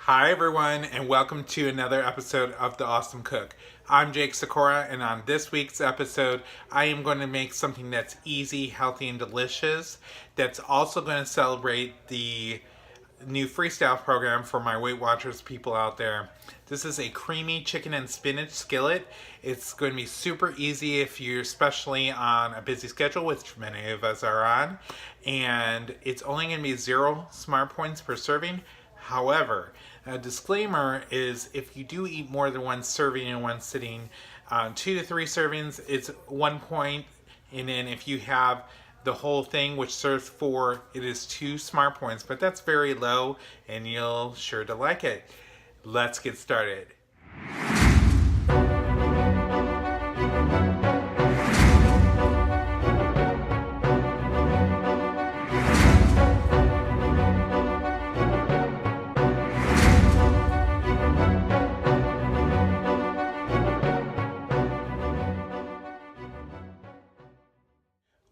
Hi everyone, and welcome to another episode of The Awesome Cook. I'm Jake Sikora, and on this week's episode, I am going to make something that's easy, healthy, and delicious. That's also going to celebrate the new freestyle program for my Weight Watchers people out there. This is a creamy chicken and spinach skillet. It's going to be super easy if you're especially on a busy schedule, which many of us are on. And it's only going to be 0 smart points per serving. However, a disclaimer is if you do eat more than one serving in one sitting, 2 to 3 servings, it's 1 point. And then if you have the whole thing, which serves 4, it is 2 smart points. But that's very low, and you'll sure to like it. Let's get started.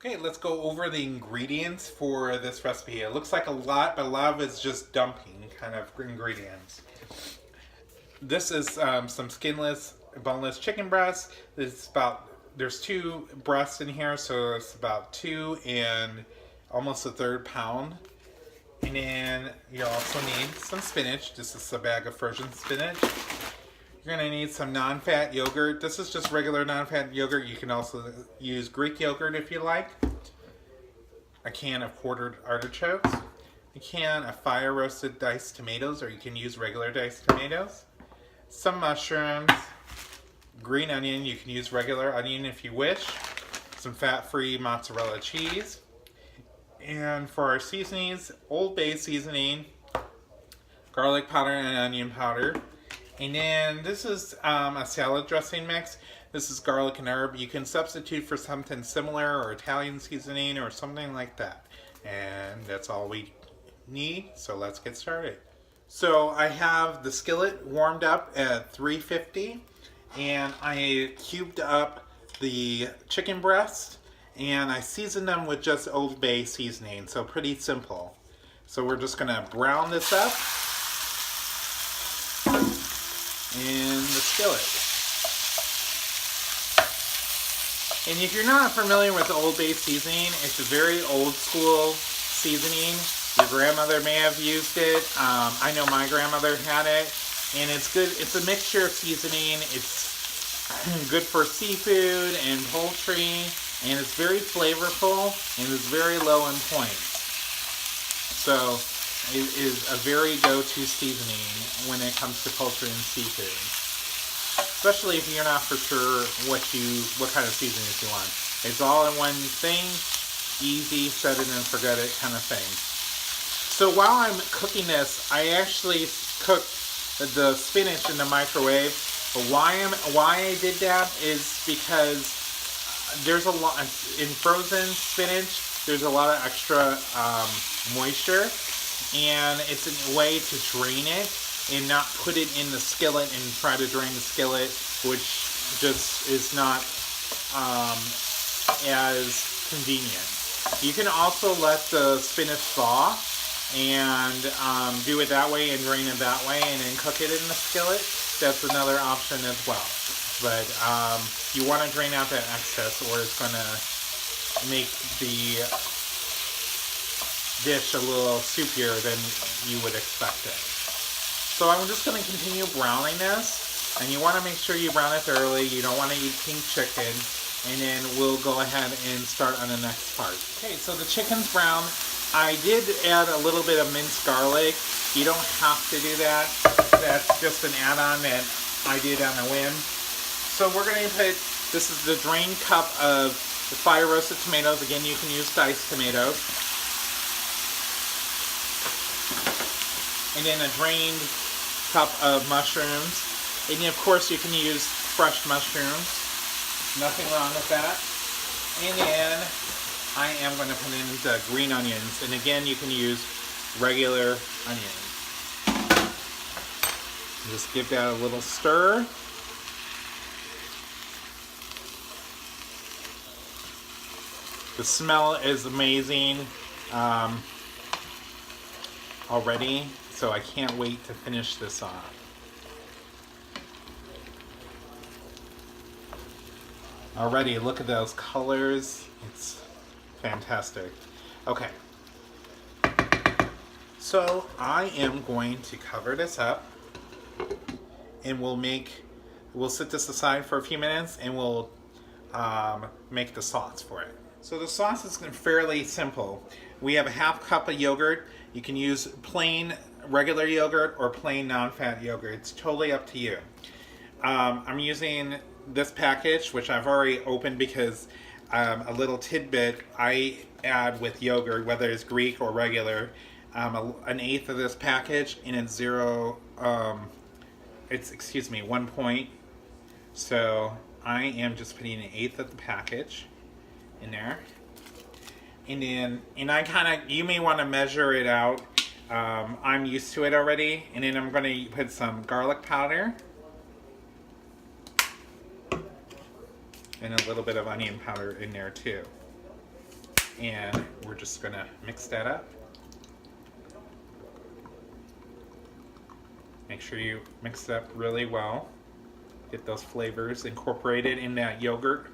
Okay, let's go over the ingredients for this recipe. It looks like a lot, but a lot of it's just dumping kind of ingredients. This is some skinless, boneless chicken breasts. There's 2 breasts in here, so it's about 2 and almost a 1/3 pound. And then you also need some spinach. This is a bag of frozen spinach. You're going to need some non-fat yogurt. This is just regular non-fat yogurt. You can also use Greek yogurt if you like. A can of quartered artichokes. A can of fire-roasted diced tomatoes, or you can use regular diced tomatoes. Some mushrooms. Green onion. You can use regular onion if you wish. Some fat-free mozzarella cheese. And for our seasonings, Old Bay seasoning, garlic powder and onion powder. And then this is a salad dressing mix. This is garlic and herb. You can substitute for something similar or Italian seasoning or something like that. And that's all we need, so let's get started. So I have the skillet warmed up at 350, and I cubed up the chicken breast, and I seasoned them with just Old Bay seasoning, so pretty simple. So we're just gonna brown this up in the skillet. And if you're not familiar with Old Bay seasoning, it's a very old school seasoning. Your grandmother may have used it. I know my grandmother had it, and it's good. It's a mixture of seasoning. It's good for seafood and poultry, and it's very flavorful, and it's very low in points. So it is a very go-to seasoning when it comes to poultry and seafood. Especially if you're not for sure what kind of seasonings you want. It's all in one thing, easy, set it and forget it kind of thing. So while I'm cooking this, I actually cooked the spinach in the microwave. But why I did that is because there's a lot in frozen spinach. There's a lot of extra moisture. And it's a way to drain it and not put it in the skillet and try to drain the skillet, which just is not as convenient. You can also let the spinach thaw and do it that way and drain it that way and then cook it in the skillet. That's another option as well. But you want to drain out that excess, or it's going to make the dish a little soupier than you would expect it. So I'm just going to continue browning this, and you want to make sure you brown it thoroughly. You don't want to eat pink chicken, and then we'll go ahead and start on the next part. Okay, so the chicken's brown. I did add a little bit of minced garlic. You don't have to do that. That's just an add-on that I did on a whim. So we're going to put, this is the drained cup of the fire-roasted tomatoes. Again, you can use diced tomatoes. And then a drained cup of mushrooms. And of course you can use fresh mushrooms. Nothing wrong with that. And then I am going to put in the green onions. And again, you can use regular onions. Just give that a little stir. The smell is amazing. already, so I can't wait to finish this off. Already, look at those colors. It's fantastic. Okay. So I am going to cover this up, and we'll set this aside for a few minutes, and we'll make the sauce for it. So the sauce is fairly simple. We have a half cup of yogurt. You can use plain regular yogurt or plain non-fat yogurt. It's totally up to you. I'm using this package, which I've already opened because a little tidbit I add with yogurt, whether it's Greek or regular, an eighth of this package, and it's 1 point. So I am just putting an eighth of the package in there. And I kind of, you may want to measure it out. I'm used to it already. And then I'm going to put some garlic powder. And a little bit of onion powder in there too. And we're just going to mix that up. Make sure you mix it up really well. Get those flavors incorporated in that yogurt.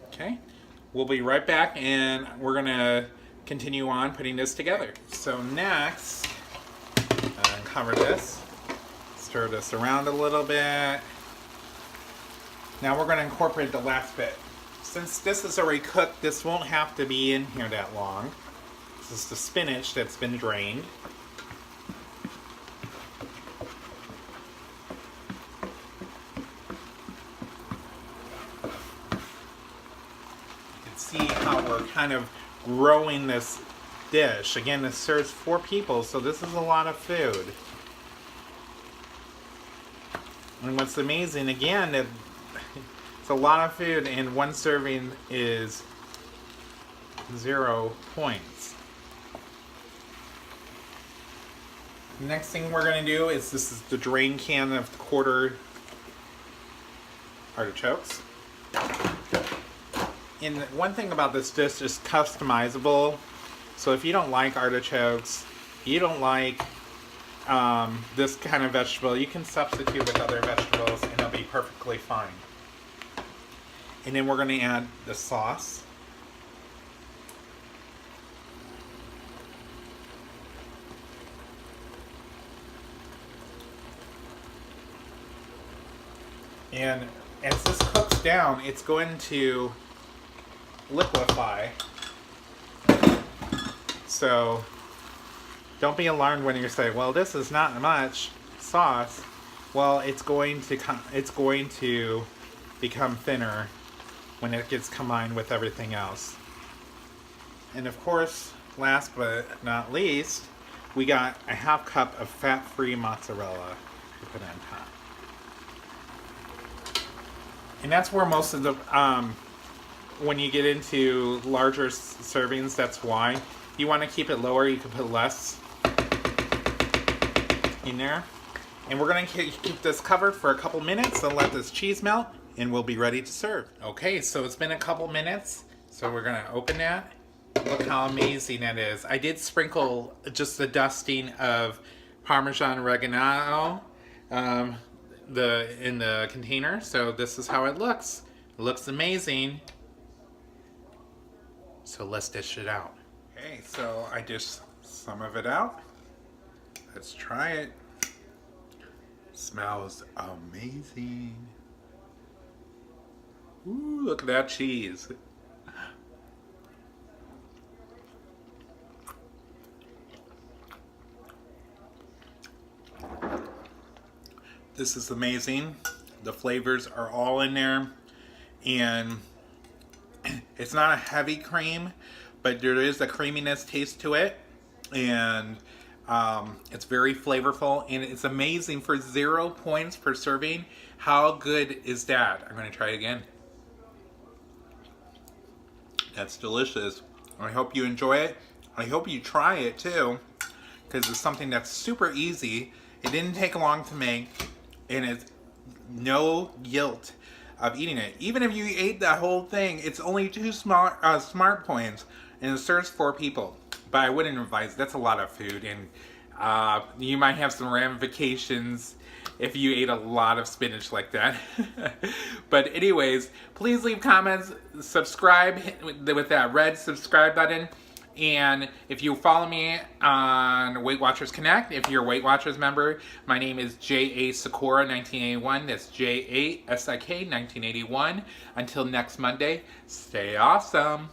Okay, we'll be right back, and we're gonna continue on putting this together. So next, cover this, stir this around a little bit. Now we're gonna incorporate the last bit. Since this is already cooked, this won't have to be in here that long. This is the spinach that's been drained. You can see how we're kind of growing this dish. Again, this serves 4 people, so this is a lot of food. And what's amazing, again, it's a lot of food, and 1 serving is 0 points. The next thing we're going to do is, this is the drain can of quarter artichokes. And one thing about this dish is customizable. So if you don't like artichokes, you don't like this kind of vegetable, you can substitute with other vegetables and it'll be perfectly fine. And then we're going to add the sauce. And as this cooks down, it's going to liquefy. So don't be alarmed when you say, well, this is not much sauce. Well, it's going to become thinner when it gets combined with everything else. And of course, last but not least, we got a half cup of fat-free mozzarella to put on top. And that's where most of the, when you get into larger servings, that's why. You want to keep it lower, you can put less in there. And we're going to keep this covered for a couple minutes and let this cheese melt, and we'll be ready to serve. Okay, so it's been a couple minutes, so we're going to open that. Look how amazing that is. I did sprinkle just the dusting of Parmesan oregano in the container, so this is how it looks. It looks amazing. So let's dish it out. Okay, so I dished some of it out. Let's try it. Smells amazing. Ooh, look at that cheese. This is amazing. The flavors are all in there, and it's not a heavy cream, but there is a creaminess taste to it, and it's very flavorful, and it's amazing for 0 points per serving. How good is that? I'm going to try it again. That's delicious. I hope you enjoy it. I hope you try it too, because it's something that's super easy. It didn't take long to make, and it's no guilt of eating it. Even if you ate the whole thing, it's only 2 smart points, and it serves 4 people. But I wouldn't advise. That's a lot of food, and you might have some ramifications if you ate a lot of spinach like that. But anyways, please leave comments, subscribe with that red subscribe button. And if you follow me on Weight Watchers Connect, if you're a Weight Watchers member, my name is J.A. Sakura 1981. That's J.A.S.I.K. 1981. Until next Monday, stay awesome.